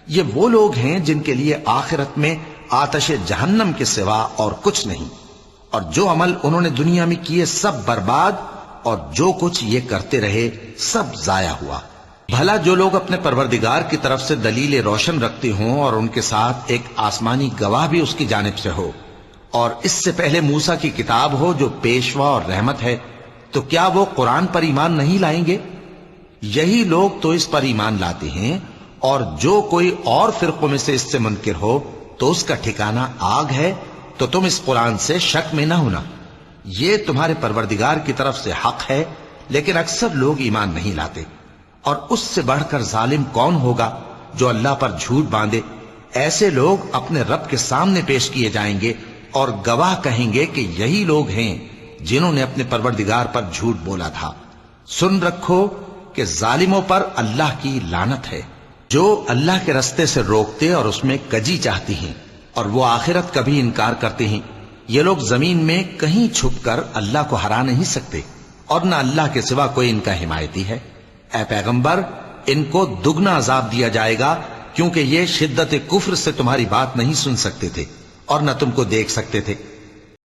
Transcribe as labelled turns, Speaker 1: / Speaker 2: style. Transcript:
Speaker 1: یہ وہ لوگ ہیں جن کے لیے آخرت میں آتش جہنم کے سوا اور کچھ نہیں، اور جو عمل انہوں نے دنیا میں کیے سب برباد، اور جو کچھ یہ کرتے رہے سب ضائع ہوا۔ بھلا جو لوگ اپنے پروردگار کی طرف سے دلیل روشن رکھتے ہوں اور ان کے ساتھ ایک آسمانی گواہ بھی اس کی جانب سے ہو، اور اس سے پہلے موسیٰ کی کتاب ہو جو پیشوا اور رحمت ہے، تو کیا وہ قرآن پر ایمان نہیں لائیں گے؟ یہی لوگ تو اس پر ایمان لاتے ہیں، اور جو کوئی اور فرقوں میں سے اس سے منکر ہو تو اس کا ٹھکانہ آگ ہے۔ تو تم اس قرآن سے شک میں نہ ہونا، یہ تمہارے پروردگار کی طرف سے حق ہے، لیکن اکثر لوگ ایمان نہیں لاتے۔ اور اس سے بڑھ کر ظالم کون ہوگا جو اللہ پر جھوٹ باندھے؟ ایسے لوگ اپنے رب کے سامنے پیش کیے جائیں گے اور گواہ کہیں گے کہ یہی لوگ ہیں جنہوں نے اپنے پروردگار پر جھوٹ بولا تھا۔ سن رکھو کہ ظالموں پر اللہ کی لعنت ہے، جو اللہ کے رستے سے روکتے اور اس میں کجی چاہتی ہیں، اور وہ آخرت کا بھی انکار کرتے ہیں۔ یہ لوگ زمین میں کہیں چھپ کر اللہ کو ہرا نہیں سکتے، اور نہ اللہ کے سوا کوئی ان کا حمایتی ہے۔ اے پیغمبر، ان کو دگنا عذاب دیا جائے گا، کیونکہ یہ شدت کفر سے تمہاری بات نہیں سن سکتے تھے اور نہ تم کو دیکھ سکتے تھے۔